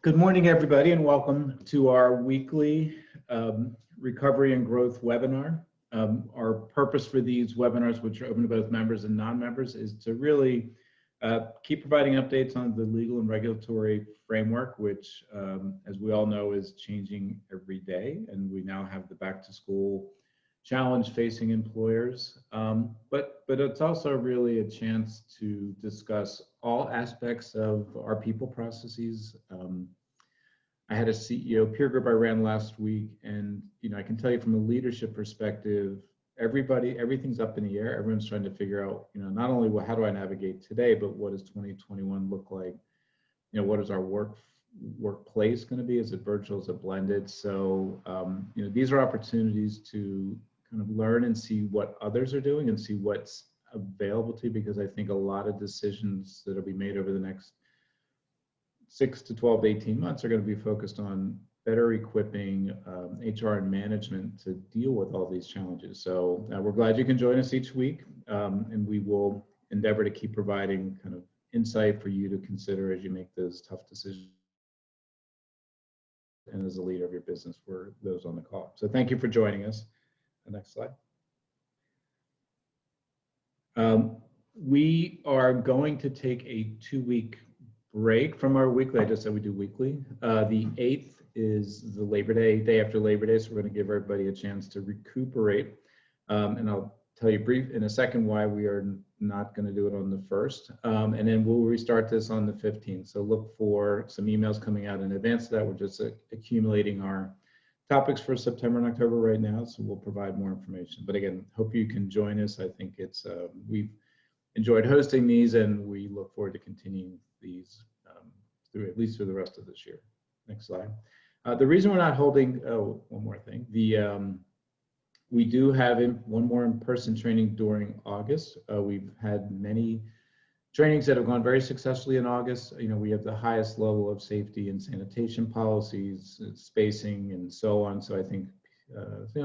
Good morning, everybody, and welcome to our weekly Recovery and Growth webinar. Our purpose for these webinars, which are open to both members and non-members, is to really keep providing updates on the legal and regulatory framework, which, as we all know, is changing every day. And we now have the back-to-school challenge facing employers. But it's also really a chance to discuss all aspects of our people processes. I had a CEO peer group I ran last week, and I can tell you from a leadership perspective, everything's up in the air. Everyone's trying to figure out, not only how do I navigate today, but what does 2021 look like? What is our workplace going to be? Is it virtual? Is it blended? So, these are opportunities to kind of learn and see what others are doing and see what's available to you, because I think a lot of decisions that will be made over the next 6 to 12 to 18 months are going to be focused on better equipping HR and management to deal with all these challenges. So we're glad you can join us each week, and we will endeavor to keep providing kind of insight for you to consider as you make those tough decisions and as a leader of your business for those on the call. So thank you for joining us. The next slide. We are going to take a 2-week break from our weekly. I just said we do weekly. The 8th is the Labor Day after Labor Day, so we're going to give everybody a chance to recuperate. And I'll tell you brief in a second why we are not going to do it on the 1st. And then we'll restart this on the 15th. So look for some emails coming out in advance of that. We're just accumulating our topics for September and October right now, so we'll provide more information. But again, hope you can join us. I think it's we've enjoyed hosting these, and we look forward to continuing these through at least through the rest of this year. Next slide. The reason we're not holding, one more thing. We do have one more in-person training during August. We've had many trainings that have gone very successfully in August. We have the highest level of safety and sanitation policies, spacing, and so on. So I think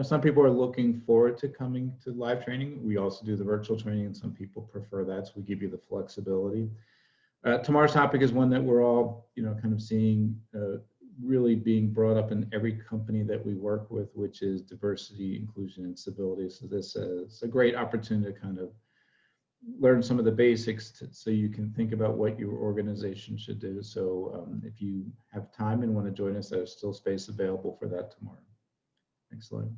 some people are looking forward to coming to live training. We also do the virtual training, and some people prefer that, so we give you the flexibility. Tomorrow's topic is one that we're all, kind of seeing really being brought up in every company that we work with, which is diversity, inclusion, and civility. So this is a great opportunity to kind of learn some of the basics so you can think about what your organization should do. So if you have time and want to join us, there's still space available for that tomorrow. Next slide.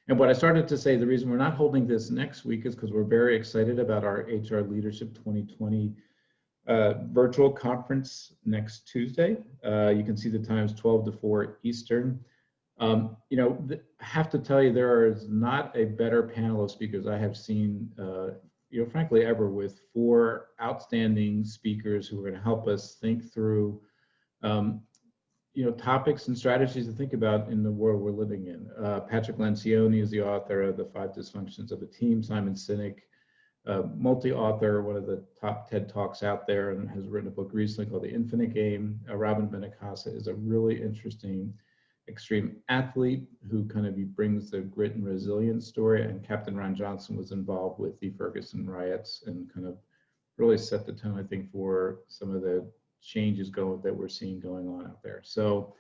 And what I started to say, the reason we're not holding this next week is because we're very excited about our HR Leadership 2020 virtual conference next Tuesday. You can see the times 12 to 4 Eastern. I have to tell you, there is not a better panel of speakers I have seen, frankly, ever, with 4 outstanding speakers who are going to help us think through, topics and strategies to think about in the world we're living in. Patrick Lencioni is the author of The 5 Dysfunctions of a Team. Simon Sinek, multi-author, one of the top TED Talks out there, and has written a book recently called The Infinite Game. Robin Benacasa is a really interesting extreme athlete who kind of brings the grit and resilience story, and Captain Ron Johnson was involved with the Ferguson riots and kind of really set the tone, I think, for some of the changes that we're seeing going on out there. So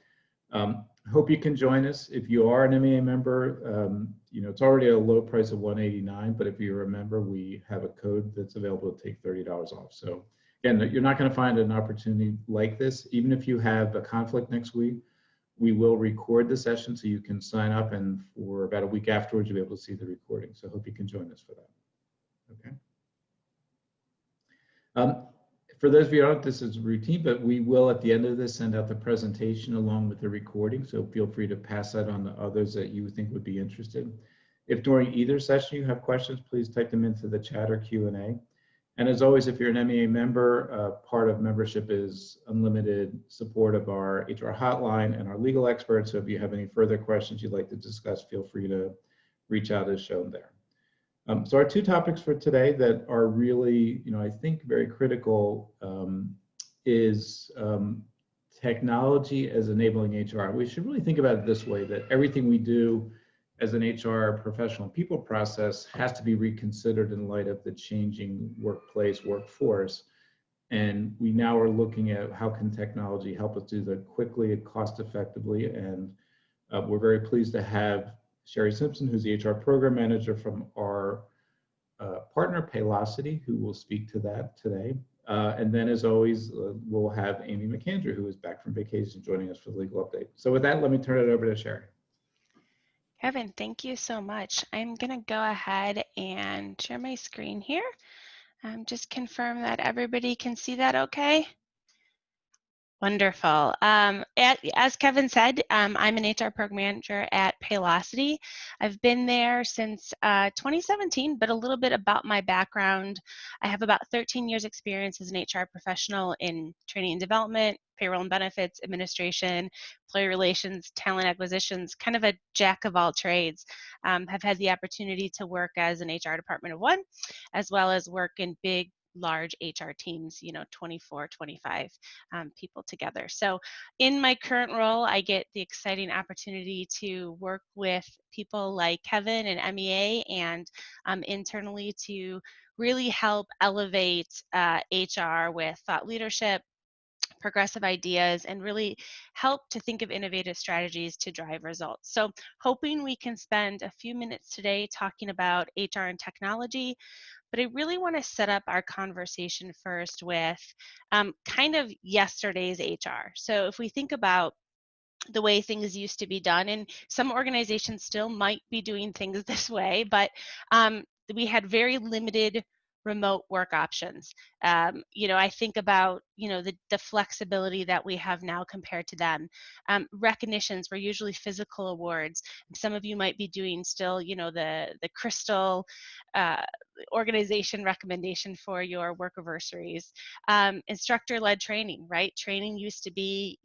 hope you can join us. If you are an MEA member, it's already a low price of $189, but if you're a member, we have a code that's available to take $30 off. So again, you're not going to find an opportunity like this. Even if you have a conflict next week, we will record the session so you can sign up, and for about a week afterwards, you'll be able to see the recording. So I hope you can join us for that. Okay. For those of you who don't, this is routine, but we will, at the end of this, send out the presentation along with the recording. So feel free to pass that on to others that you think would be interested. If during either session you have questions, please type them into the chat or Q&A. And as always, if you're an MEA member, part of membership is unlimited support of our HR hotline and our legal experts. So if you have any further questions you'd like to discuss, feel free to reach out as shown there. So our 2 topics for today that are really, I think very critical is technology as enabling HR. We should really think about it this way, that everything we do as an HR professional and people process has to be reconsidered in light of the changing workplace, workforce. And we now are looking at how can technology help us do that quickly and cost effectively. And we're very pleased to have Sherry Simpson, who's the HR program manager from our partner Paylocity, who will speak to that today. And then, as always, we'll have Amy McAndrew, who is back from vacation, joining us for the legal update. So with that, let me turn it over to Sherry. Kevin, thank you so much. I'm going to go ahead and share my screen here. Just confirm that everybody can see that okay. Wonderful. As Kevin said, I'm an HR program manager at Paylocity. I've been there since 2017, but a little bit about my background. I have about 13 years experience as an HR professional in training and development, payroll and benefits, administration, employee relations, talent acquisitions, kind of a jack of all trades. Have had the opportunity to work as an HR department of one, as well as work in big, large HR teams, 24, 25 people together. So in my current role, I get the exciting opportunity to work with people like Kevin and MEA and internally to really help elevate HR with thought leadership, progressive ideas, and really help to think of innovative strategies to drive results. So hoping we can spend a few minutes today talking about HR and technology, but I really want to set up our conversation first with kind of yesterday's HR. So if we think about the way things used to be done, and some organizations still might be doing things this way, but we had very limited remote work options. I think about the flexibility that we have now compared to them. Recognitions were usually physical awards. Some of you might be doing still the crystal organization recommendation for your work anniversaries. Instructor-led training, right? Training used to be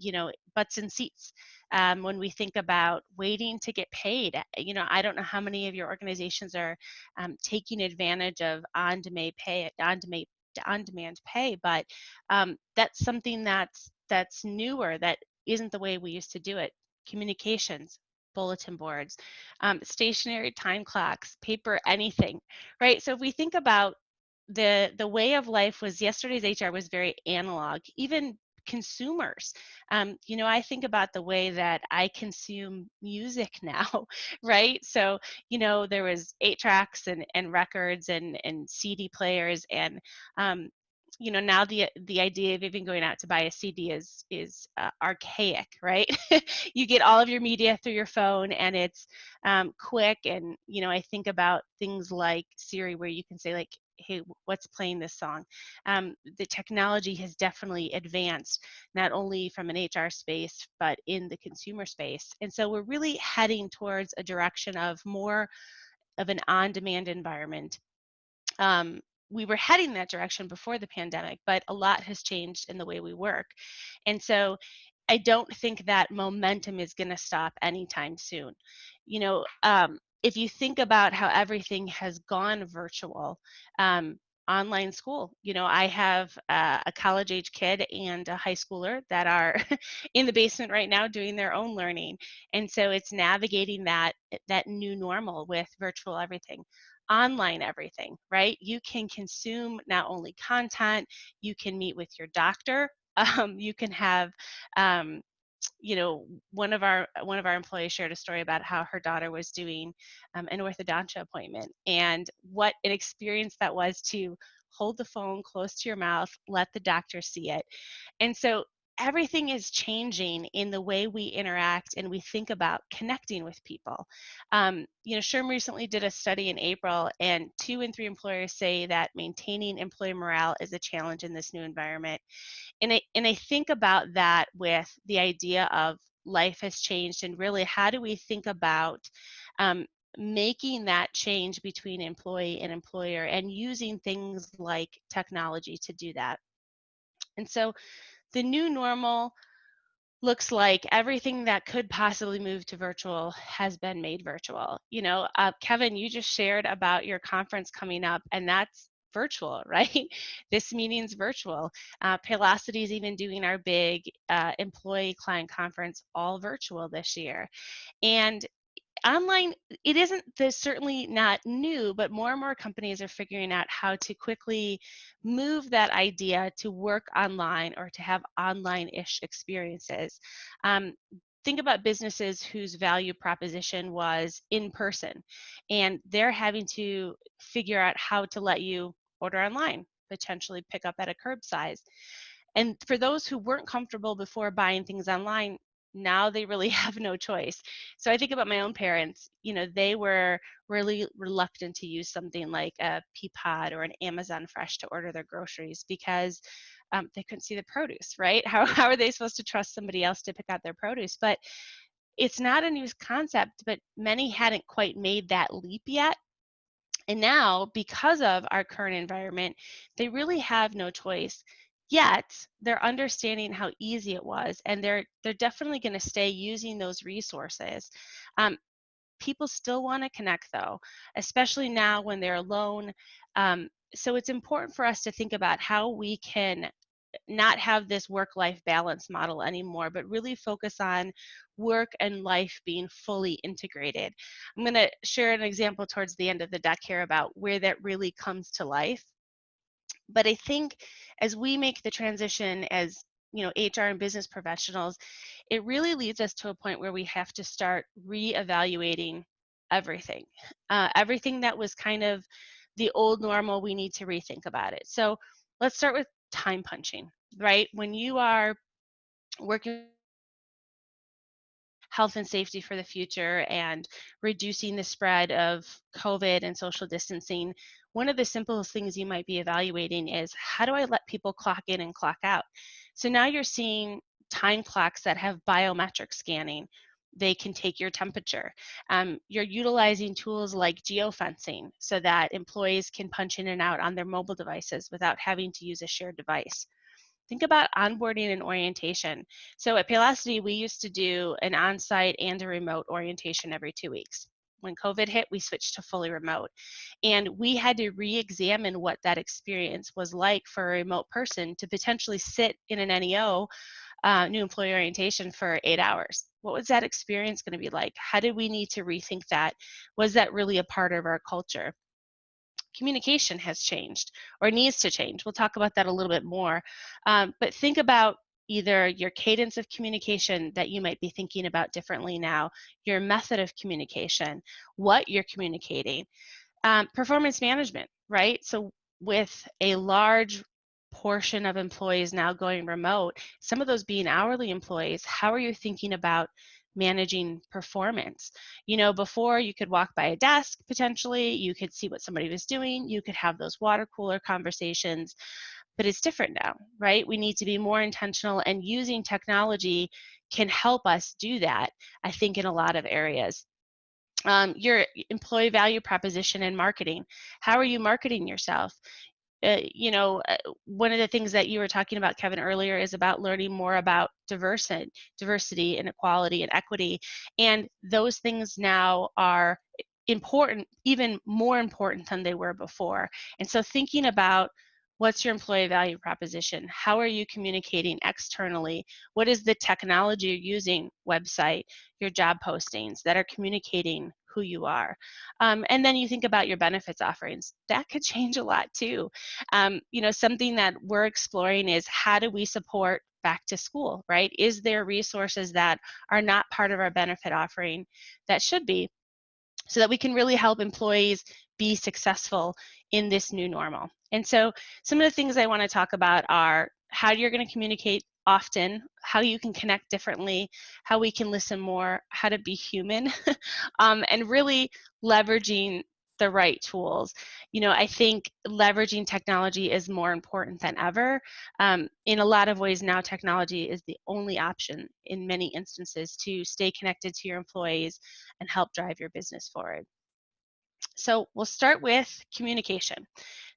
butts in seats. When we think about waiting to get paid, I don't know how many of your organizations are taking advantage of on-demand pay, but that's something that's newer, that isn't the way we used to do it. Communications, bulletin boards, stationary time clocks, paper, anything, right? So if we think about the way of life, was yesterday's HR was very analog. Even consumers, I think about the way that I consume music now, right? So there was 8 tracks and records and CD players, and now the idea of even going out to buy a CD is archaic, right? You get all of your media through your phone, and it's quick. And I think about things like Siri, where you can say, like, hey, what's playing this song? The technology has definitely advanced, not only from an HR space, but in the consumer space. And so we're really heading towards a direction of more of an on-demand environment. We were heading that direction before the pandemic, but a lot has changed in the way we work. And so I don't think that momentum is going to stop anytime soon. If you think about how everything has gone virtual, online school, I have a college age kid and a high schooler that are in the basement right now doing their own learning. And so it's navigating that new normal with virtual everything. Online everything, right? You can consume not only content, you can meet with your doctor, you can have one of our employees shared a story about how her daughter was doing an orthodontia appointment, and what an experience that was to hold the phone close to your mouth, let the doctor see it. And so everything is changing in the way we interact and we think about connecting with people. SHRM recently did a study in April, and 2 in 3 employers say that maintaining employee morale is a challenge in this new environment. And I think about that with the idea of life has changed, and really, how do we think about making that change between employee and employer, and using things like technology to do that. And so the new normal looks like everything that could possibly move to virtual has been made virtual. Kevin, you just shared about your conference coming up, and that's virtual, right? This meeting's virtual. Paylocity is even doing our big employee client conference all virtual this year. And Online, it isn't certainly not new, but more and more companies are figuring out how to quickly move that idea to work online or to have online-ish experiences. Um, think about businesses whose value proposition was in person, and they're having to figure out how to let you order online, potentially pick up at a curbside. And for those who weren't comfortable before buying things online, now they really have no choice. So I think about my own parents, they were really reluctant to use something like a Peapod or an Amazon Fresh to order their groceries because they couldn't see the produce, right? How are they supposed to trust somebody else to pick out their produce? But it's not a new concept, but many hadn't quite made that leap yet. And now, because of our current environment, they really have no choice. Yet, they're understanding how easy it was, and they're definitely going to stay using those resources. Um, People still want to connect, though, especially now when they're alone. So it's important for us to think about how we can not have this work-life balance model anymore, but really focus on work and life being fully integrated. I'm going to share an example towards the end of the deck here about where that really comes to life. But I think as we make the transition as HR and business professionals, it really leads us to a point where we have to start reevaluating everything. Everything that was kind of the old normal, we need to rethink about it. So let's start with time punching, right? When you are working health and safety for the future and reducing the spread of COVID and social distancing, one of the simplest things you might be evaluating is how do I let people clock in and clock out? So now you're seeing time clocks that have biometric scanning. They can take your temperature. You're utilizing tools like geofencing so that employees can punch in and out on their mobile devices without having to use a shared device. Think about onboarding and orientation. So at Paylocity, we used to do an on-site and a remote orientation every 2 weeks. When COVID hit, we switched to fully remote. And we had to re-examine what that experience was like for a remote person to potentially sit in an NEO, new employee orientation, for 8 hours. What was that experience going to be like? How did we need to rethink that? Was that really a part of our culture? Communication has changed or needs to change. We'll talk about that a little bit more. But think about either your cadence of communication that you might be thinking about differently now, your method of communication, what you're communicating. Performance management, right? So with a large portion of employees now going remote, some of those being hourly employees, how are you thinking about managing performance? Before you could walk by a desk, potentially, you could see what somebody was doing, you could have those water cooler conversations, but it's different now, right? We need to be more intentional, and using technology can help us do that, I think, in a lot of areas. Your employee value proposition and marketing. How are you marketing yourself? One of the things that you were talking about, Kevin, earlier is about learning more about diversity and equality and equity. And those things now are important, even more important than they were before. And so thinking about what's your employee value proposition? How are you communicating externally? What is the technology you're using, website, your job postings, that are communicating who you are? And then you think about your benefits offerings. That could change a lot too. Something that we're exploring is how do we support back to school, right? Is there resources that are not part of our benefit offering that should be, so that we can really help employees be successful in this new normal? And so some of the things I want to talk about are how you're going to communicate often, how you can connect differently, how we can listen more, how to be human, and really leveraging the right tools. I think leveraging technology is more important than ever. In a lot of ways now, technology is the only option in many instances to stay connected to your employees and help drive your business forward. So we'll start with communication.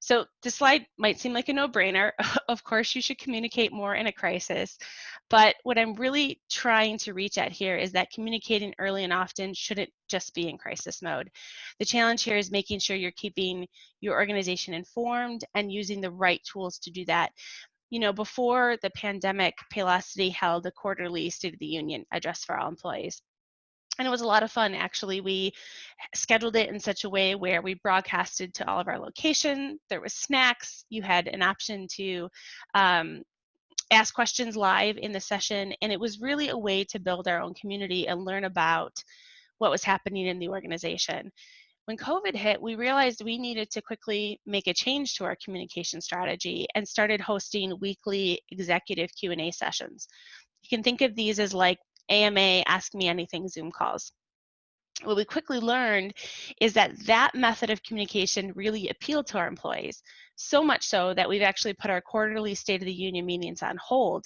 So this slide might seem like a no-brainer. Of course, you should communicate more in a crisis. But what I'm really trying to reach at here is that communicating early and often shouldn't just be in crisis mode. The challenge here is making sure you're keeping your organization informed and using the right tools to do that. Before the pandemic, Paylocity held a quarterly State of the Union address for all employees. And it was a lot of fun, actually. We scheduled it in such a way where we broadcasted to all of our location. There was snacks. You had an option to um, ask questions live in the session, and it was really a way to build our own community and learn about what was happening in the organization. When COVID hit, we realized we needed to quickly make a change to our communication strategy and started hosting weekly executive Q&A sessions. You can think of these as like AMA, Ask Me Anything Zoom calls. What we quickly learned is that that method of communication really appealed to our employees, so much so that we've actually put our quarterly State of the Union meetings on hold.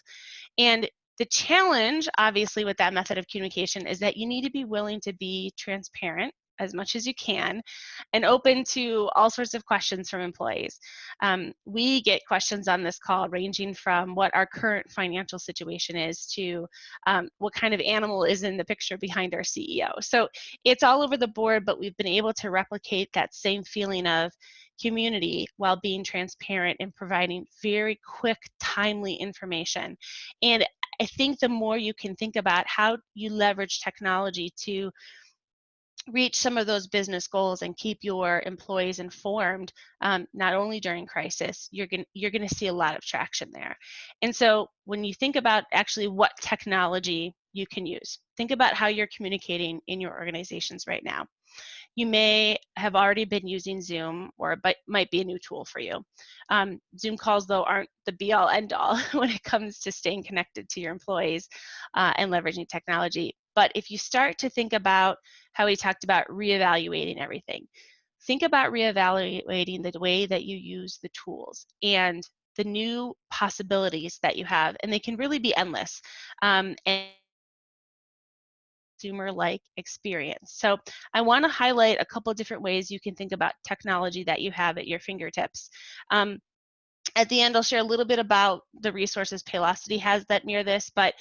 And the challenge, obviously, with that method of communication is that you need to be willing to be transparent as much as you can and open to all sorts of questions from employees. We get questions on this call ranging from what our current financial situation is to what kind of animal is in the picture behind our CEO. So it's all over the board, but we've been able to replicate that same feeling of community while being transparent and providing very quick, timely information. And I think the more you can think about how you leverage technology to reach some of those business goals and keep your employees informed, not only during crisis, you're going to see a lot of traction there. And so when you think about actually what technology you can use, think about how you're communicating in your organizations right now. You may have already been using Zoom, or but might be a new tool for you. Zoom calls, though, aren't the be-all, end-all when it comes to staying connected to your employees and leveraging technology. But if you start to think about how we talked about reevaluating everything, think about reevaluating the way that you use the tools and the new possibilities that you have, and they can really be endless. And consumer-like experience. So I want to highlight a couple of different ways you can think about technology that you have at your fingertips. At the end, I'll share a little bit about the resources Paylocity has that mirror this, but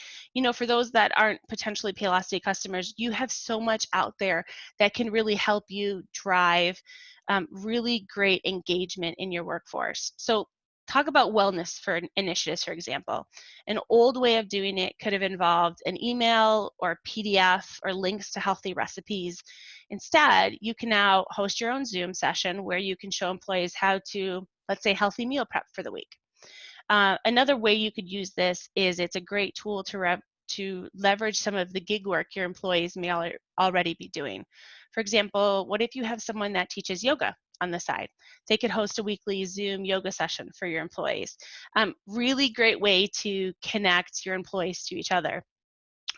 for those that aren't potentially Paylocity customers, you have so much out there that can really help you drive really great engagement in your workforce. So talk about wellness for initiatives, for example. An old way of doing it could have involved an email or PDF or links to healthy recipes. Instead, you can now host your own Zoom session where you can show employees how to, let's say, healthy meal prep for the week. Another way you could use this is it's a great tool to leverage some of the gig work your employees may already be doing. For example, what if you have someone that teaches yoga on the side? They could host a weekly Zoom yoga session for your employees. Really great way to connect your employees to each other.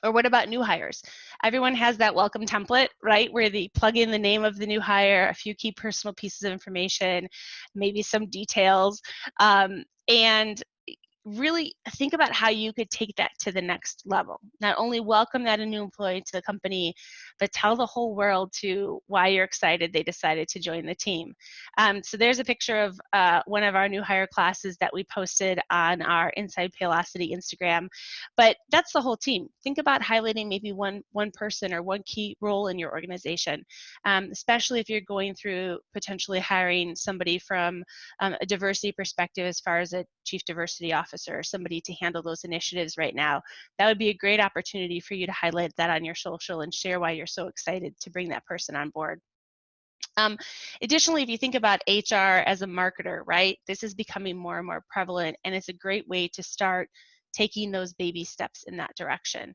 Or what about new hires? Everyone has that welcome template, right? Where they plug in the name of the new hire, a few key personal pieces of information, maybe some details, and really think about how you could take that to the next level. Not only welcome that a new employee to the company, but tell the whole world to why you're excited they decided to join the team. So there's a picture of one of our new hire classes that we posted on our Inside Paylocity Instagram, but that's the whole team. Think about highlighting maybe one person or one key role in your organization, especially if you're going through potentially hiring somebody from a diversity perspective as far as a chief diversity officer or somebody to handle those initiatives right now. That would be a great opportunity for you to highlight that on your social and share why you're so excited to bring that person on board. Additionally, if you think about HR as a marketer, right, this is becoming more and more prevalent, and it's a great way to start taking those baby steps in that direction.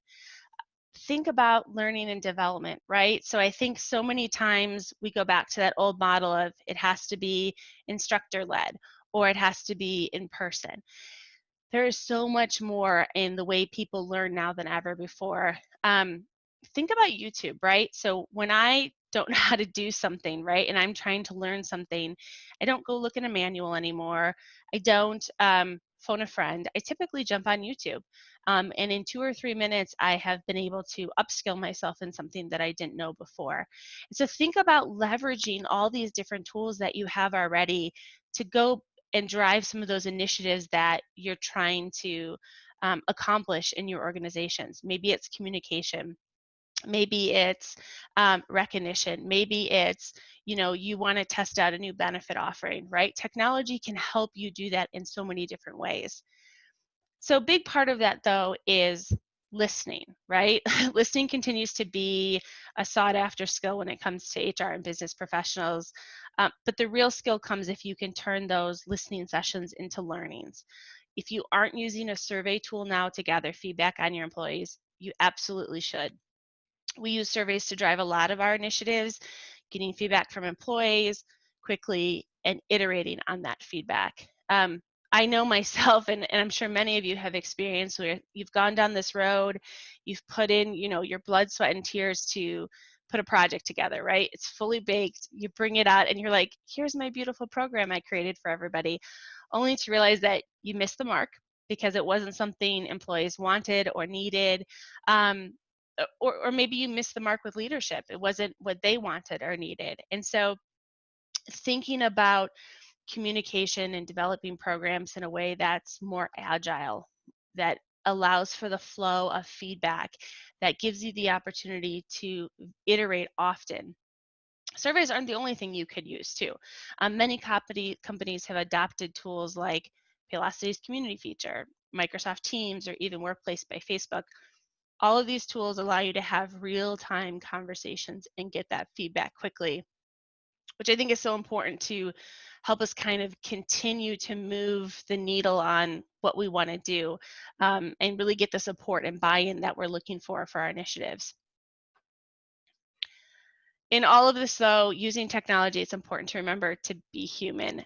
Think about learning and development, right? So I think so many times we go back to that old model of it has to be instructor-led or it has to be in person. There is so much more in the way people learn now than ever before. Think about YouTube, right? So when I don't know how to do something, right, and I'm trying to learn something, I don't go look in a manual anymore. I don't phone a friend. I typically jump on YouTube. And in 2 or 3 minutes, I have been able to upskill myself in something that I didn't know before. And so think about leveraging all these different tools that you have already to go and drive some of those initiatives that you're trying to accomplish in your organizations. Maybe it's communication. Maybe it's recognition. Maybe it's, you want to test out a new benefit offering, right? Technology can help you do that in so many different ways. So a big part of that, though, is listening, right? Listening continues to be a sought after skill when it comes to HR and business professionals. But the real skill comes if you can turn those listening sessions into learnings. If you aren't using a survey tool now to gather feedback on your employees, you absolutely should. We use surveys to drive a lot of our initiatives, getting feedback from employees quickly and iterating on that feedback. I know myself, and I'm sure many of you have experienced where you've gone down this road, you've put in, your blood, sweat, and tears to put a project together, right? It's fully baked. You bring it out, and you're like, "Here's my beautiful program I created for everybody," only to realize that you missed the mark because it wasn't something employees wanted or needed. Um, or maybe you missed the mark with leadership. It wasn't what they wanted or needed. And so thinking about communication and developing programs in a way that's more agile, that allows for the flow of feedback, that gives you the opportunity to iterate often. Surveys aren't the only thing you could use too. Many companies have adopted tools like Paylocity's community feature, Microsoft Teams, or even Workplace by Facebook. All of these tools allow you to have real-time conversations and get that feedback quickly, which I think is so important to help us kind of continue to move the needle on what we want to do, and really get the support and buy-in that we're looking for our initiatives. In all of this, though, using technology, it's important to remember to be human.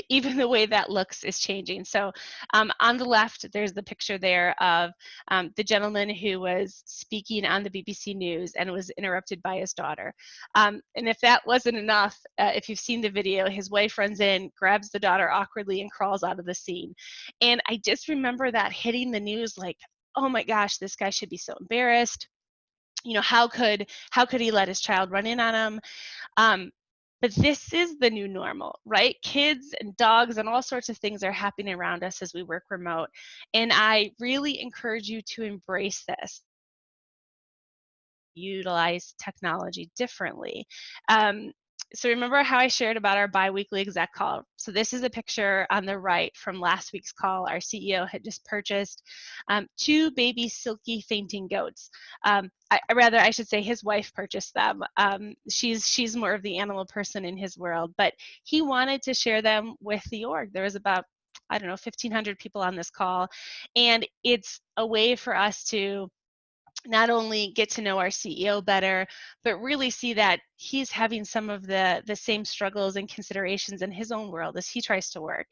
Even the way that looks is changing. So on the left, there's the picture there of the gentleman who was speaking on the BBC News and was interrupted by his daughter. And if that wasn't enough, if you've seen the video, his wife runs in, grabs the daughter awkwardly, and crawls out of the scene. And I just remember that hitting the news like, oh my gosh, this guy should be so embarrassed. How could he let his child run in on him? um, but this is the new normal, right? Kids and dogs and all sorts of things are happening around us as we work remote, and I really encourage you to embrace this, utilize technology differently. um, so remember how I shared about our biweekly exec call? So this is a picture on the right from last week's call. Our CEO had just purchased 2 baby silky fainting goats. I should say his wife purchased them. She's more of the animal person in his world, but he wanted to share them with the org. There was about, I don't know, 1,500 people on this call, and it's a way for us to not only get to know our CEO better, but really see that he's having some of the same struggles and considerations in his own world as he tries to work.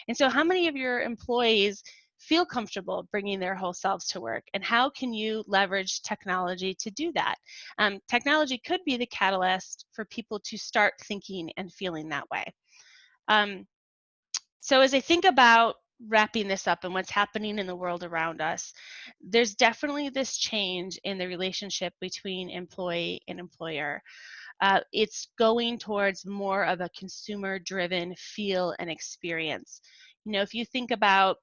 And so how many of your employees feel comfortable bringing their whole selves to work, and how can you leverage technology to do that? Technology could be the catalyst for people to start thinking and feeling that way. Um, so as I think about wrapping this up and what's happening in the world around us, there's definitely this change in the relationship between employee and employer. It's going towards more of a consumer-driven feel and experience. If you think about,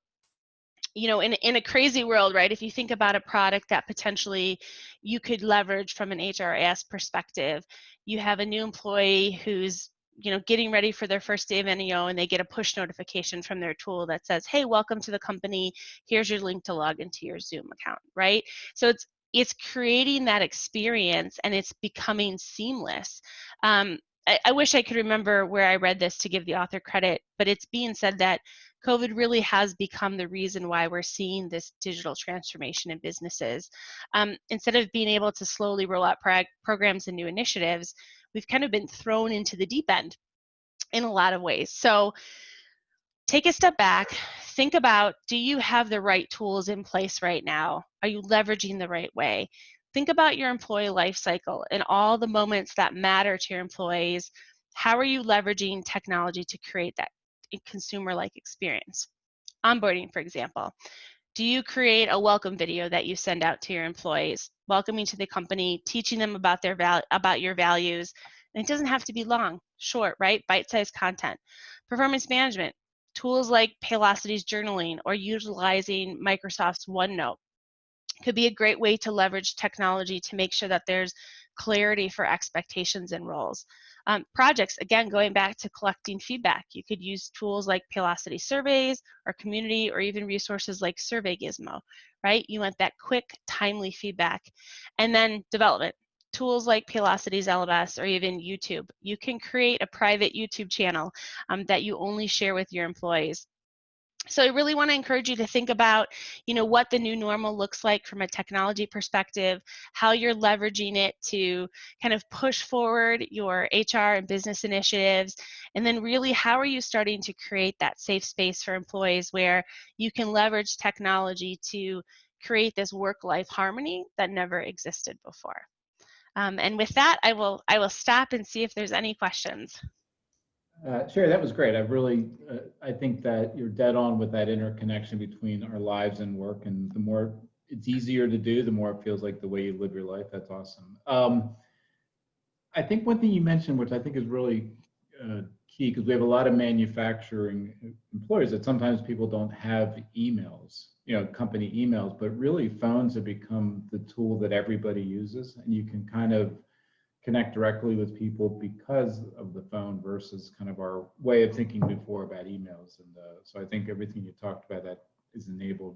in a crazy world, right? If you think about a product that potentially you could leverage from an HRIS perspective, you have a new employee who's getting ready for their first day of NEO, and they get a push notification from their tool that says, "Hey, welcome to the company. Here's your link to log into your Zoom account," right? So it's creating that experience, and it's becoming seamless. I wish I could remember where I read this to give the author credit, but it's being said that COVID really has become the reason why we're seeing this digital transformation in businesses. Instead of being able to slowly roll out programs and new initiatives, we've kind of been thrown into the deep end in a lot of ways. So take a step back, think about, do you have the right tools in place right now? Are you leveraging the right way? Think about your employee life cycle and all the moments that matter to your employees. How are you leveraging technology to create that consumer-like experience? Onboarding, for example. Do you create a welcome video that you send out to your employees, welcoming to the company, teaching them about about your values? And it doesn't have to be long, short, right? Bite-sized content. Performance management, tools like Paylocity's journaling or utilizing Microsoft's OneNote could be a great way to leverage technology to make sure that there's clarity for expectations and roles. Projects, again, going back to collecting feedback. You could use tools like Paylocity surveys or community, or even resources like Survey Gizmo, right? You want that quick, timely feedback. And then development. Tools like Paylocity's LMS or even YouTube. You can create a private YouTube channel that you only share with your employees. So I really want to encourage you to think about, what the new normal looks like from a technology perspective, how you're leveraging it to kind of push forward your HR and business initiatives, and then really how are you starting to create that safe space for employees where you can leverage technology to create this work-life harmony that never existed before. And with that, I will stop and see if there's any questions. Sherry, that was great. I think that you're dead on with that interconnection between our lives and work, and the more it's easier to do, the more it feels like the way you live your life. That's awesome. I think one thing you mentioned, which I think is really key, because we have a lot of manufacturing employers that sometimes people don't have emails, company emails, but really phones have become the tool that everybody uses, and you can kind of connect directly with people because of the phone versus kind of our way of thinking before about emails. And so I think everything you talked about that is enabled.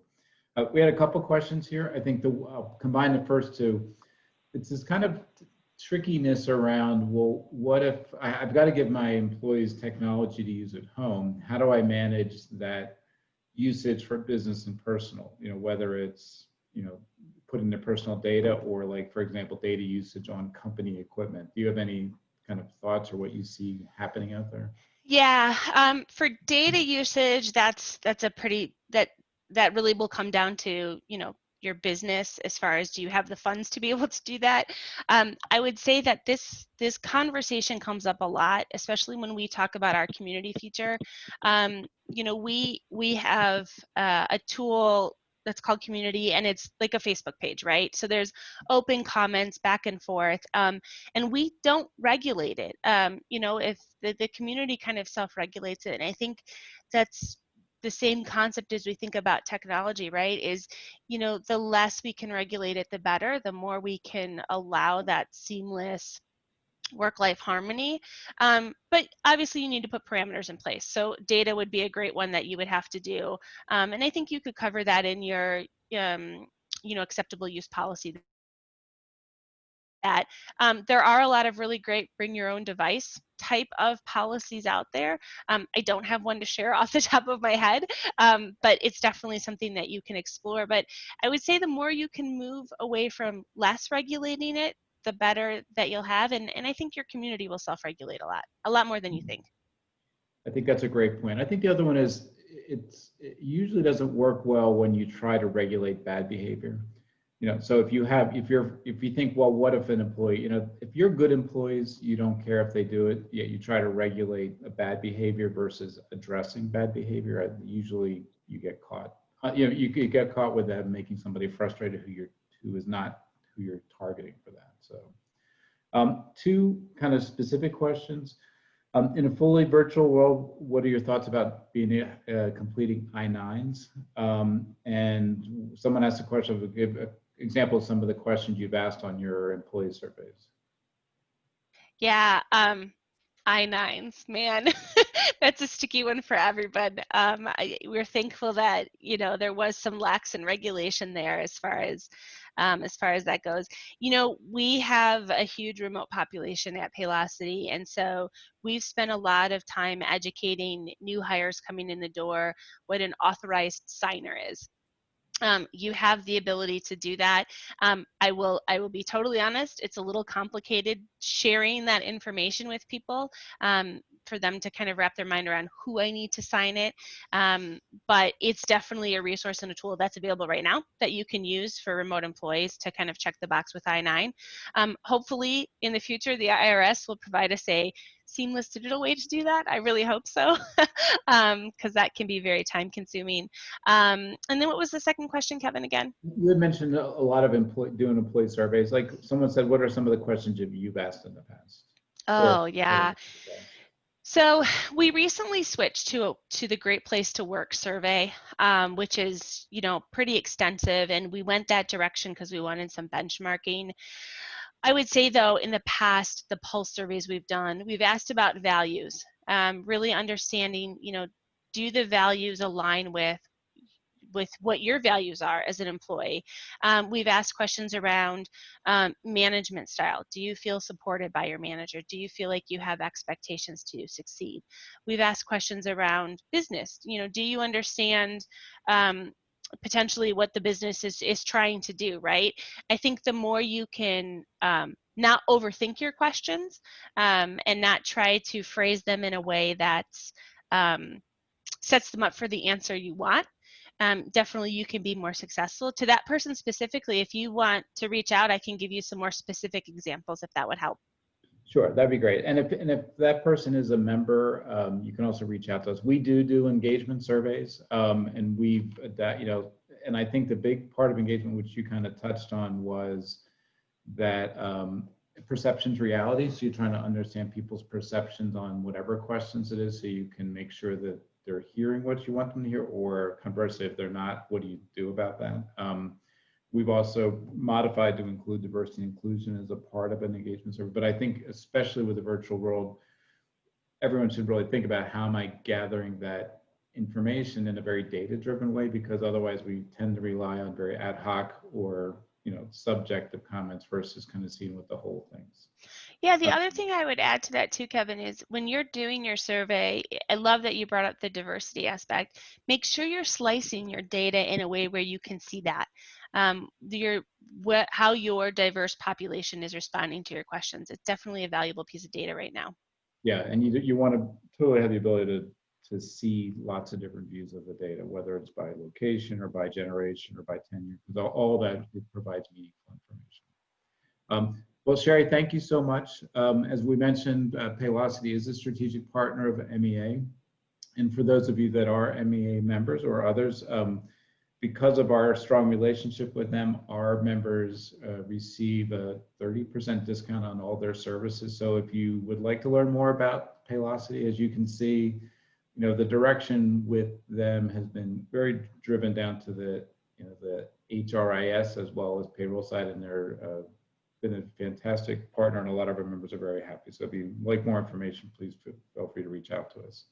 We had a couple questions here. I think I'll combine the first two. It's this kind of trickiness around, well, what if I've got to give my employees technology to use at home? How do I manage that usage for business and personal? Whether it's, putting their personal data or, like, for example, data usage on company equipment. Do you have any kind of thoughts or what you see happening out there? Yeah, for data usage, that's a pretty, that really will come down to, your business as far as, do you have the funds to be able to do that? I would say that this conversation comes up a lot, especially when we talk about our community feature. We have a tool that's called Community, and it's like a Facebook page, right? So there's open comments back and forth, and we don't regulate it. If the community kind of self-regulates it, and I think that's the same concept as we think about technology, right? Is, the less we can regulate it, the better. The more we can allow that seamless work-life harmony. But obviously you need to put parameters in place. So data would be a great one that you would have to do. And I think you could cover that in your, acceptable use policy. That there are a lot of really great bring your own device type of policies out there. I don't have one to share off the top of my head, but it's definitely something that you can explore. But I would say the more you can move away from less regulating it, the better that you'll have. And I think your community will self-regulate a lot more than you think. I think that's a great point. I think the other one is it usually doesn't work well when you try to regulate bad behavior. So if you think, well, what if an employee, if you're good employees, you don't care if they do it, yet you try to regulate a bad behavior versus addressing bad behavior, usually you get caught. You get caught with that, making somebody frustrated who is not who you're targeting for that. So two kind of specific questions. In a fully virtual world, what are your thoughts about completing I-9s? And someone asked a question, give an example of some of the questions you've asked on your employee surveys. Yeah, I-9s, man, that's a sticky one for everyone. We're thankful that, there was some lax in regulation there as far as that goes. We have a huge remote population at Paylocity, and so we've spent a lot of time educating new hires coming in the door what an authorized signer is. You have the ability to do that. I will be totally honest, it's a little complicated sharing that information with people, for them to kind of wrap their mind around who I need to sign it. But it's definitely a resource and a tool that's available right now that you can use for remote employees to kind of check the box with I-9. Hopefully in the future, the IRS will provide us a seamless digital way to do that. I really hope so, because that can be very time consuming. And then what was the second question, Kevin, again? You had mentioned a lot of doing employee surveys. Like someone said, what are some of the questions you've asked in the past? Oh, yeah. So we recently switched to the Great Place to Work survey, which is, pretty extensive, and we went that direction because we wanted some benchmarking. I would say though, in the past, the pulse surveys we've done, we've asked about values, really understanding, do the values align with what your values are as an employee. We've asked questions around management style. Do you feel supported by your manager? Do you feel like you have expectations to succeed? We've asked questions around business. Do you understand potentially what the business is trying to do, right? I think the more you can not overthink your questions and not try to phrase them in a way that sets them up for the answer you want, definitely you can be more successful. To that person specifically, if you want to reach out, I can give you some more specific examples if that would help. Sure, that'd be great. And if that person is a member, you can also reach out to us. We do engagement surveys, and and I think the big part of engagement, which you kind of touched on, was that perception's reality. So you're trying to understand people's perceptions on whatever questions it is, so you can make sure that they're hearing what you want them to hear, or conversely, if they're not, what do you do about that? We've also modified to include diversity and inclusion as a part of an engagement survey. But I think, especially with the virtual world, everyone should really think about, how am I gathering that information in a very data-driven way, because otherwise we tend to rely on very ad hoc or subjective comments versus kind of seeing what the whole thing's. Yeah, the other thing I would add to that too, Kevin, is when you're doing your survey, I love that you brought up the diversity aspect. Make sure you're slicing your data in a way where you can see that. How your diverse population is responding to your questions. It's definitely a valuable piece of data right now. Yeah, and you want to totally have the ability to see lots of different views of the data, whether it's by location or by generation or by tenure, because all that provides meaningful information. Well, Sherry, thank you so much. As we mentioned, Paylocity is a strategic partner of MEA. And for those of you that are MEA members or others, because of our strong relationship with them, our members receive a 30% discount on all their services. So if you would like to learn more about Paylocity, as you can see, the direction with them has been very driven down to the HRIS as well as payroll side, and they're been a fantastic partner, and a lot of our members are very happy. So if you like more information, please feel free to reach out to us.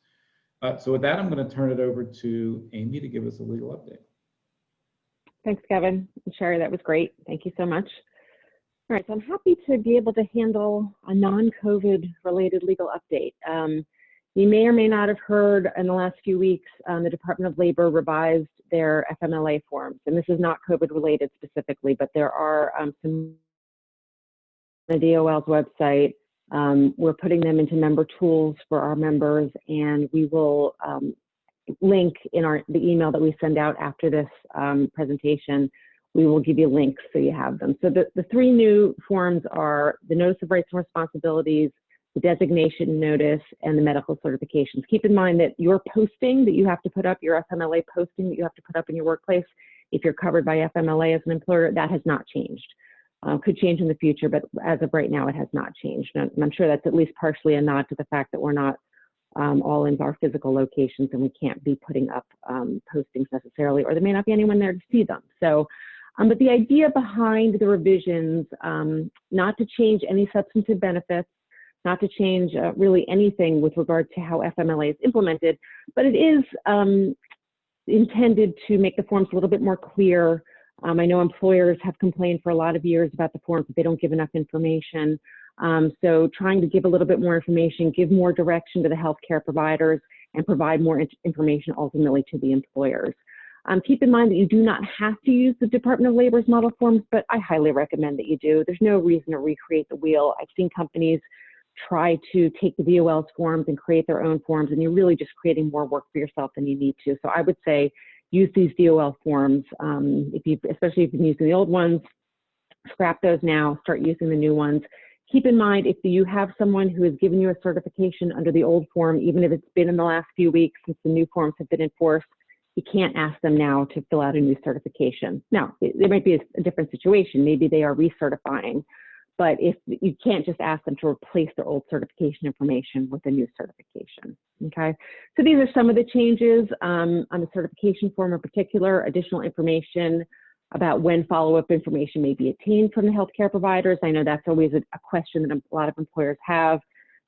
So with that, I'm going to turn it over to Amy to give us a legal update. Thanks, Kevin and Sherry. That was great. Thank you so much. All right, so I'm happy to be able to handle a non-COVID related legal update. You may or may not have heard in the last few weeks, the Department of Labor revised their FMLA forms. And this is not COVID related specifically, but there are some on the DOL's website. We're putting them into member tools for our members, and we will link in the email that we send out after this presentation. We will give you links so you have them. So the three new forms are the Notice of Rights and Responsibilities, the Designation Notice, and the Medical Certifications. Keep in mind that your posting that you have to put up, your FMLA posting that you have to put up in your workplace, if you're covered by FMLA as an employer, that has not changed. Could change in the future, but as of right now, it has not changed. And I'm sure that's at least partially a nod to the fact that we're not all in our physical locations, and we can't be putting up postings necessarily, or there may not be anyone there to see them. So, but the idea behind the revisions, not to change any substantive benefits, not to change really anything with regard to how FMLA is implemented, but it is intended to make the forms a little bit more clear. I know employers have complained for a lot of years about the forms that they don't give enough information. So trying to give a little bit more information, give more direction to the healthcare providers, and provide more information ultimately to the employers. Keep in mind that you do not have to use the Department of Labor's model forms, but I highly recommend that you do. There's no reason to recreate the wheel. I've seen companies try to take the DOL's forms and create their own forms, and you're really just creating more work for yourself than you need to. So I would say use these DOL forms. Especially if you've been using the old ones, scrap those now, start using the new ones. Keep in mind, if you have someone who has given you a certification under the old form, even if it's been in the last few weeks since the new forms have been enforced, you can't ask them now to fill out a new certification. Now, there might be a different situation. Maybe they are recertifying, but if you can't just ask them to replace their old certification information with a new certification, okay? So these are some of the changes on the certification form in particular. Additional information about when follow-up information may be obtained from the healthcare providers. I know that's always a question that a lot of employers have,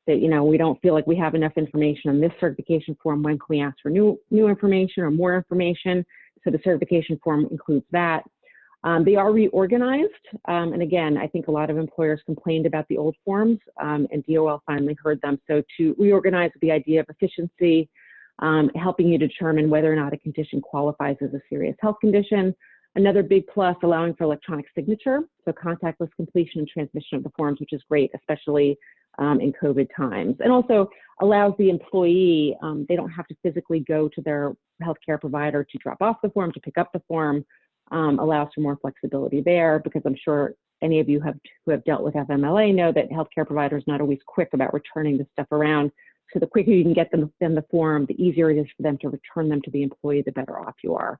that, you know, we don't feel like we have enough information on this certification form. When can we ask for new information or more information? So the certification form includes that. They are reorganized. And again, I think a lot of employers complained about the old forms, and DOL finally heard them. So to reorganize with the idea of efficiency, helping you determine whether or not a condition qualifies as a serious health condition. Another big plus, allowing for electronic signature, so contactless completion and transmission of the forms, which is great, especially in COVID times. And also allows the employee, they don't have to physically go to their healthcare provider to drop off the form, to pick up the form, allows for more flexibility there, because I'm sure any of you who have dealt with FMLA know that healthcare providers not always quick about returning this stuff around. So the quicker you can get them the form, the easier it is for them to return them to the employee, the better off you are.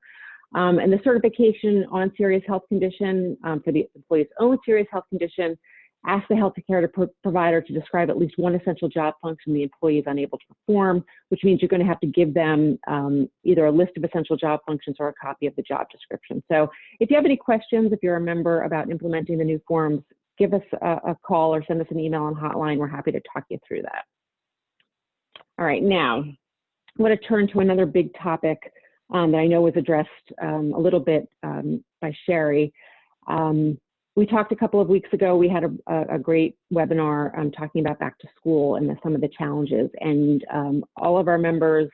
And the certification on serious health condition, for the employee's own serious health condition, ask the healthcare provider to describe at least one essential job function the employee is unable to perform, which means you're going to have to give them either a list of essential job functions or a copy of the job description. So if you have any questions, if you're a member, about implementing the new forms, give us a call or send us an email on hotline. We're happy to talk you through that. All right, now I'm going to turn to another big topic that I know was addressed a little bit by Sherry. We talked a couple of weeks ago, we had a great webinar talking about back to school and some of the challenges, and all of our members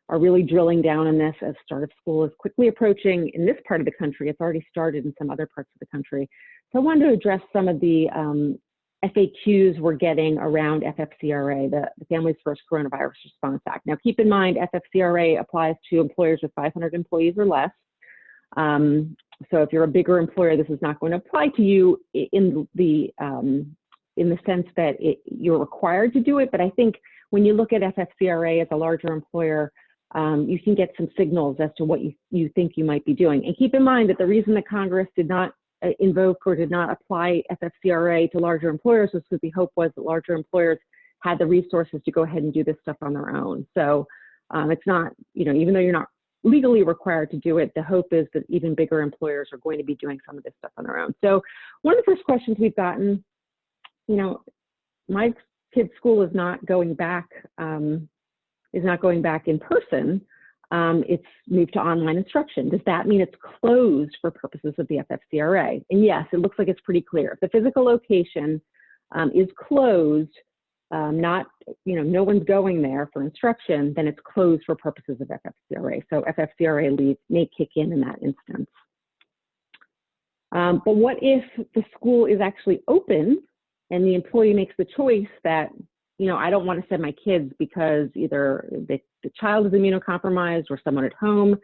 are really drilling down on this as start of school is quickly approaching in this part of the country. It's already started in some other parts of the country. So I wanted to address some of the FAQs we're getting around FFCRA, the Families First Coronavirus Response Act. Now, keep in mind, FFCRA applies to employers with 500 employees or less. So if you're a bigger employer, this is not going to apply to you in the sense that you're required to do it. But I think when you look at FFCRA as a larger employer, you can get some signals as to what you think you might be doing. And keep in mind that the reason that Congress did not invoke or did not apply FFCRA to larger employers was because the hope was that larger employers had the resources to go ahead and do this stuff on their own. So it's not, you know, even though you're not legally required to do it, the hope is that even bigger employers are going to be doing some of this stuff on their own. So one of the first questions we've gotten, you know, my kid's school is not going back in person. It's moved to online instruction. Does that mean it's closed for purposes of the FFCRA? And yes, it looks like it's pretty clear. If the physical location is closed, no one's going there for instruction, then it's closed for purposes of FFCRA. So FFCRA leave may kick in that instance. But what if the school is actually open and the employee makes the choice that, you know, I don't want to send my kids because either the child is immunocompromised or someone at home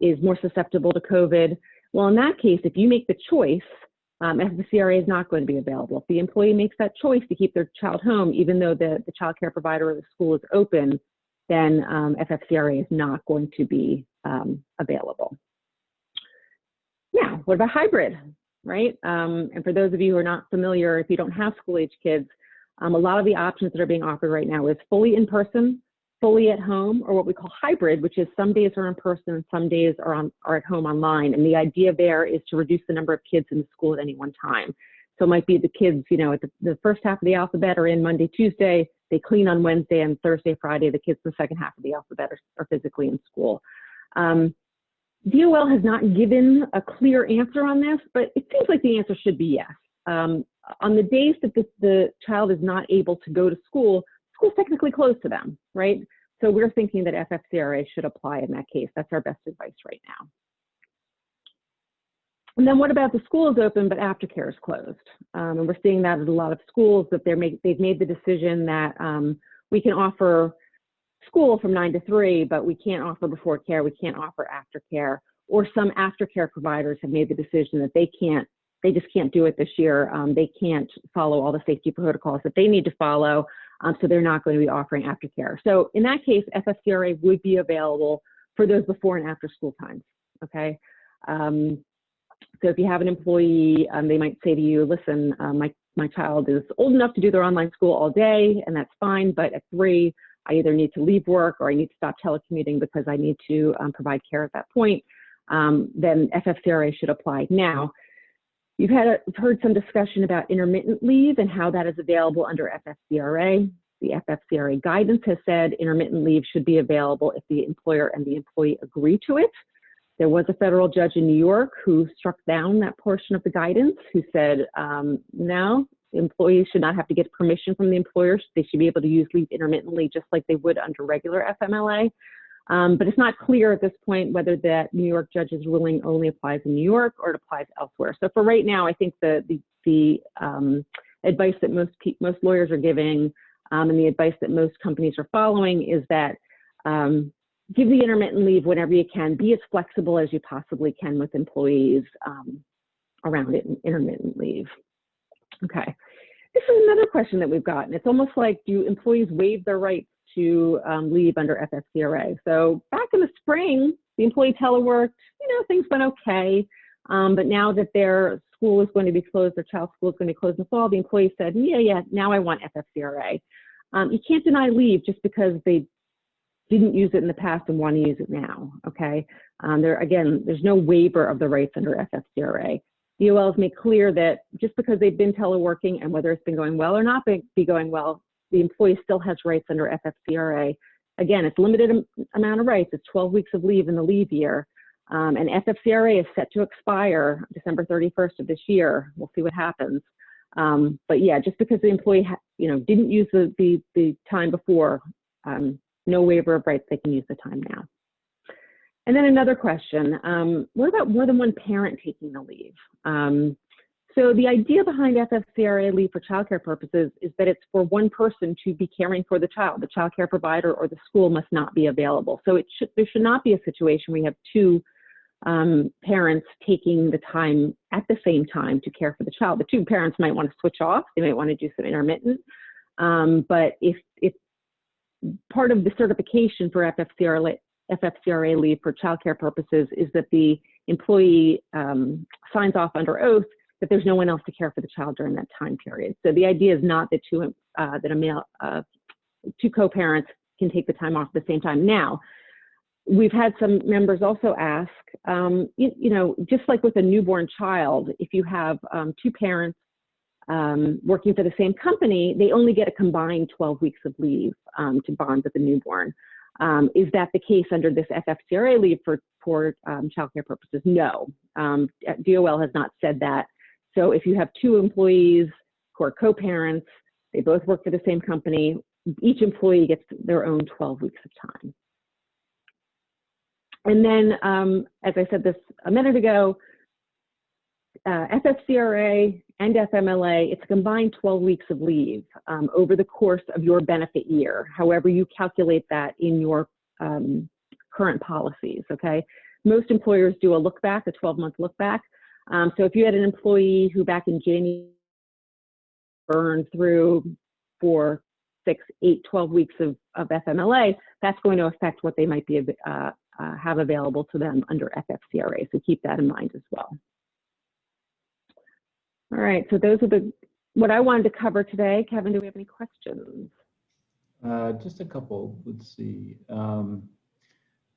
is more susceptible to COVID? Well, in that case, if you make the choice, FFCRA is not going to be available. If the employee makes that choice to keep their child home, even though the child care provider or the school is open, then FFCRA is not going to be available. Now, what about hybrid, right? And for those of you who are not familiar, if you don't have school-age kids, a lot of the options that are being offered right now is fully in person, fully at home, or what we call hybrid, which is some days are in person and some days are at home online. And the idea there is to reduce the number of kids in the school at any one time. So it might be the kids, you know, at the first half of the alphabet are in Monday, Tuesday, they clean on Wednesday, and Thursday, Friday, the kids in the second half of the alphabet are physically in school. DOL has not given a clear answer on this, but it seems like the answer should be yes. On the days that the child is not able to go to school, school's technically closed to them, right? So we're thinking that FFCRA should apply in that case. That's our best advice right now. And then what about the school is open, but aftercare is closed? And we're seeing that at a lot of schools, that they've made the decision that we can offer school from 9 to 3, but we can't offer before care, we can't offer aftercare. Or some aftercare providers have made the decision that they just can't do it this year. They can't follow all the safety protocols that they need to follow, so they're not going to be offering aftercare. So in that case, FFCRA would be available for those before and after school times, okay? So if you have an employee, they might say to you, listen, my child is old enough to do their online school all day, and that's fine, but at 3, I either need to leave work or I need to stop telecommuting because I need to provide care at that point. then FFCRA should apply. Now, you've heard some discussion about intermittent leave and how that is available under FFCRA. The FFCRA guidance has said intermittent leave should be available if the employer and the employee agree to it. There was a federal judge in New York who struck down that portion of the guidance, who said, no, employees should not have to get permission from the employers. They should be able to use leave intermittently just like they would under regular FMLA. But it's not clear at this point whether that New York judge's ruling only applies in New York or it applies elsewhere. So for right now, I think the advice that most lawyers are giving and the advice that most companies are following is that give the intermittent leave whenever you can. Be as flexible as you possibly can with employees around intermittent leave. Okay, this is another question that we've gotten. It's almost like, do employees waive their rights to leave under FFCRA? So back in the spring, the employee teleworked, things went okay. But now that their school is going to be closed, their child's school is going to be closed in the fall, the employee said, yeah, now I want FFCRA. You can't deny leave just because they didn't use it in the past and want to use it now, okay? There's no waiver of the rights under FFCRA. DOL has made clear that just because they've been teleworking and whether it's been going well or not be going well, the employee still has rights under FFCRA. Again, it's limited amount of rights. It's 12 weeks of leave in the leave year. And FFCRA is set to expire December 31st of this year. We'll see what happens. But yeah, just because the employee didn't use the time before, no waiver of rights, they can use the time now. And then another question, what about more than one parent taking the leave? So the idea behind FFCRA leave for childcare purposes is that it's for one person to be caring for the child. The childcare provider or the school must not be available. So there should not be a situation where you have two parents taking the time at the same time to care for the child. The two parents might want to switch off. They might want to do some intermittent. But if part of the certification for FFCRA leave for childcare purposes is that the employee signs off under oath that there's no one else to care for the child during that time period. So the idea is not that two co-parents can take the time off at the same time. Now, we've had some members also ask, just like with a newborn child, if you have two parents working for the same company, they only get a combined 12 weeks of leave to bond with the newborn. Is that the case under this FFCRA leave for childcare purposes? No, DOL has not said that. So if you have two employees who are co-parents, they both work for the same company, each employee gets their own 12 weeks of time. And then, as I said this a minute ago, FFCRA and FMLA, it's a combined 12 weeks of leave over the course of your benefit year, however you calculate that in your current policies, okay? Most employers do a look back, a 12-month look back. So if you had an employee who back in January burned through 4, 6, 8, 12 weeks of FMLA, that's going to affect what they might be have available to them under FFCRA. So keep that in mind as well. All right, so those are what I wanted to cover today. Kevin, do we have any questions? Just a couple. Let's see.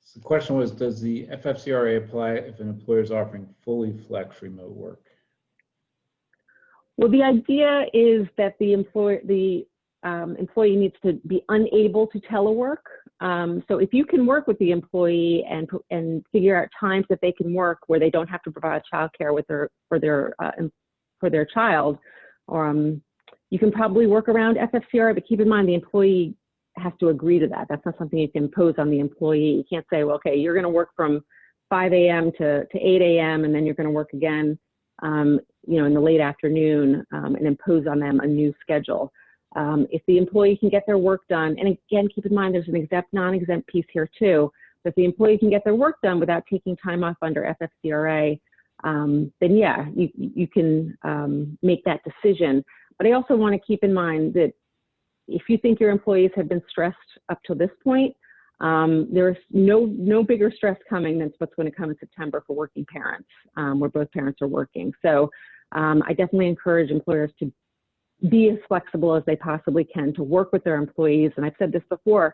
So the question was, does the FFCRA apply if an employer is offering fully flex remote work? Well, the idea is that the employee needs to be unable to telework. So if you can work with the employee and figure out times that they can work where they don't have to provide childcare for their child, you can probably work around FFCRA, but keep in mind the employee has to agree to that. That's not something you can impose on the employee. You can't say, well, okay, you're going to work from 5 a.m. to 8 a.m. and then you're going to work again, in the late afternoon and impose on them a new schedule. If the employee can get their work done, and again, keep in mind there's an exempt, non-exempt piece here too, but if the employee can get their work done without taking time off under FFCRA, then yeah, you can make that decision. But I also want to keep in mind that if you think your employees have been stressed up to this point, there's no bigger stress coming than what's going to come in September for working parents, where both parents are working. So I definitely encourage employers to be as flexible as they possibly can to work with their employees. And I've said this before,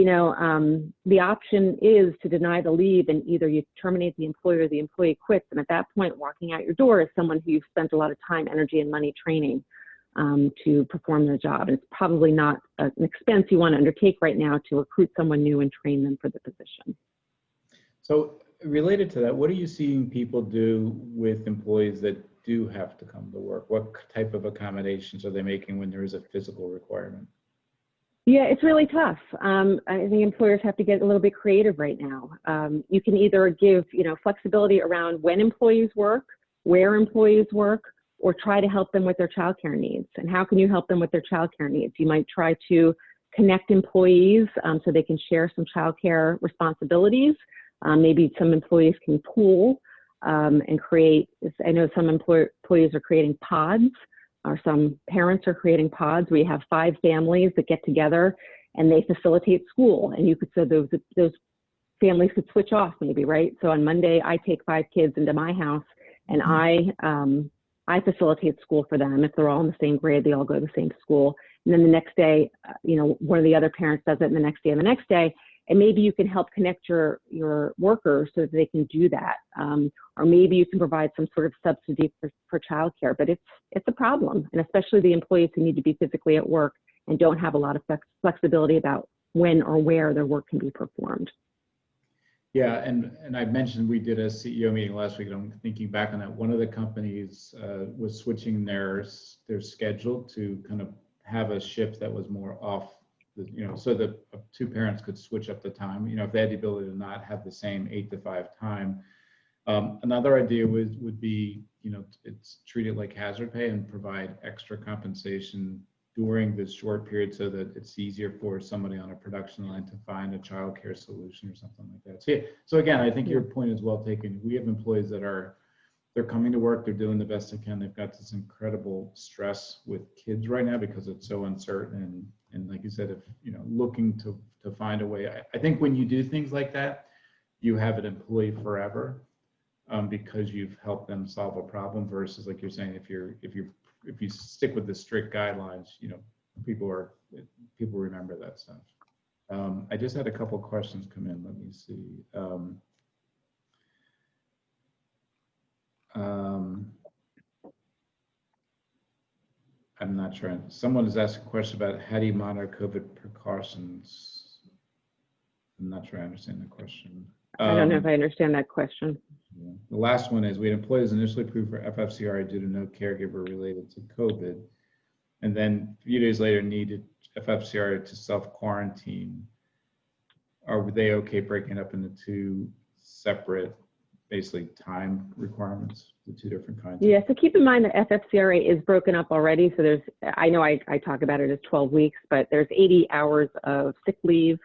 the option is to deny the leave, and either you terminate the employee or the employee quits. And at that point, walking out your door is someone who you've spent a lot of time, energy, and money training to perform their job. And it's probably not an expense you want to undertake right now to recruit someone new and train them for the position. So related to that, what are you seeing people do with employees that do have to come to work? What type of accommodations are they making when there is a physical requirement? Yeah, it's really tough. I think employers have to get a little bit creative right now. You can either give, flexibility around when employees work, where employees work, or try to help them with their childcare needs. And how can you help them with their childcare needs? You might try to connect employees so they can share some childcare responsibilities. Maybe some employees can pool and create. I know some employees are creating pods. Or some parents are creating pods. We have 5 families that get together and they facilitate school. And you could say those families could switch off maybe, right? So on Monday, I take 5 kids into my house and I facilitate school for them. If they're all in the same grade, they all go to the same school. And then the next day, one of the other parents does it, and the next day and the next day. And maybe you can help connect your workers so that they can do that. Or maybe you can provide some sort of subsidy for childcare, but it's a problem. And especially the employees who need to be physically at work and don't have a lot of flexibility about when or where their work can be performed. Yeah, and I mentioned we did a CEO meeting last week, and I'm thinking back on that. One of the companies was switching their schedule to kind of have a shift that was more off, so that 2 parents could switch up the time, if they had the ability to not have the same 8 to 5 time. Another idea would be, it's treated like hazard pay and provide extra compensation during this short period so that it's easier for somebody on a production line to find a childcare solution or something like that. So again, I think your point is well taken. We have employees that they're coming to work, they're doing the best they can. They've got this incredible stress with kids right now because it's so uncertain. And like you said, if looking to find a way, I think when you do things like that, you have an employee forever because you've helped them solve a problem. Versus, like you're saying, if you stick with the strict guidelines, people remember that stuff. I just had a couple questions come in. Let me see. I'm not sure. Someone has asked a question about how do you monitor COVID precautions. I'm not sure I understand the question. I don't know if I understand that question. Yeah. The last one is, we had employees initially approved for FFCRA due to no caregiver related to COVID, and then a few days later needed FFCRA to self-quarantine. Are they okay breaking it up into 2 separate, basically, time requirements, the 2 different kinds? Yeah, so keep in mind that FFCRA is broken up already. So I know I talk about it as 12 weeks, but there's 80 hours of sick leave,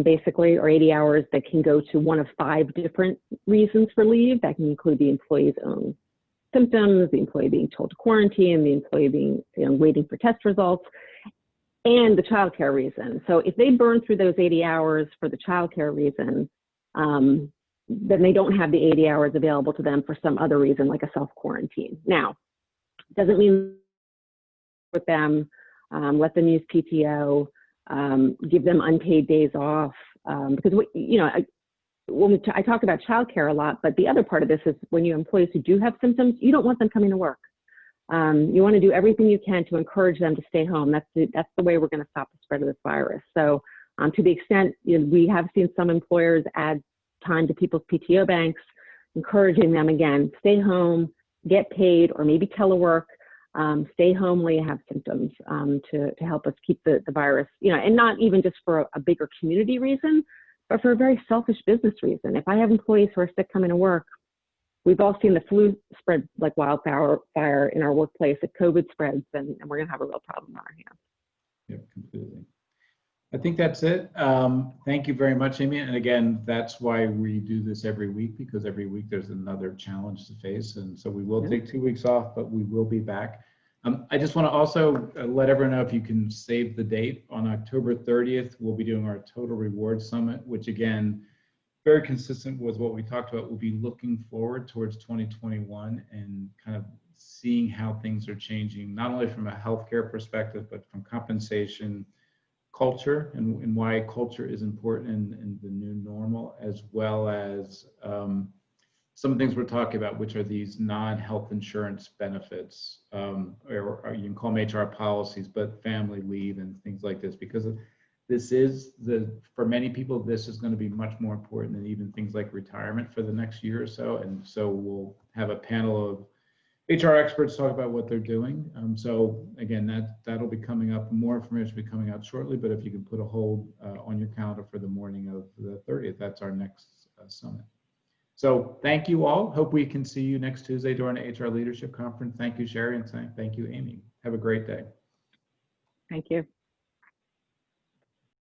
basically, or 80 hours that can go to one of 5 different reasons for leave. That can include the employee's own symptoms, the employee being told to quarantine, the employee being waiting for test results, and the childcare reason. So if they burn through those 80 hours for the childcare reason, then they don't have the 80 hours available to them for some other reason, like a self-quarantine. Now, doesn't mean with them, let them use PTO, give them unpaid days off, because I talk about childcare a lot, but the other part of this is when you have employees who do have symptoms, you don't want them coming to work. You want to do everything you can to encourage them to stay home. That's the way we're going to stop the spread of this virus. So to the extent we have seen some employers add time to people's PTO banks, encouraging them again, stay home, get paid, or maybe telework, stay home when you have symptoms to help us keep the virus, and not even just for a bigger community reason, but for a very selfish business reason. If I have employees who are sick coming to work, we've all seen the flu spread like wildfire in our workplace. If COVID spreads, then we're going to have a real problem on our hands. Yep, completely. I think that's it. Thank you very much, Amy. And again, that's why we do this every week, because every week there's another challenge to face. And so we will take 2 weeks off, but we will be back. I just want to also let everyone know, if you can save the date, on October 30th, we'll be doing our Total Reward Summit, which again, very consistent with what we talked about. We'll be looking forward towards 2021 and kind of seeing how things are changing, not only from a healthcare perspective, but from compensation, culture and why culture is important in the new normal, as well as some things we're talking about, which are these non-health insurance benefits, or you can call them HR policies, but family leave and things like this, because this is for many people, this is going to be much more important than even things like retirement for the next year or so. And so we'll have a panel of HR experts talk about what they're doing. So again, that'll be coming up. More information will be coming out shortly, but if you can put a hold on your calendar for the morning of the 30th, that's our next summit. So thank you all. Hope we can see you next Tuesday during the HR Leadership Conference. Thank you, Sherry, and thank you, Amy. Have a great day. Thank you.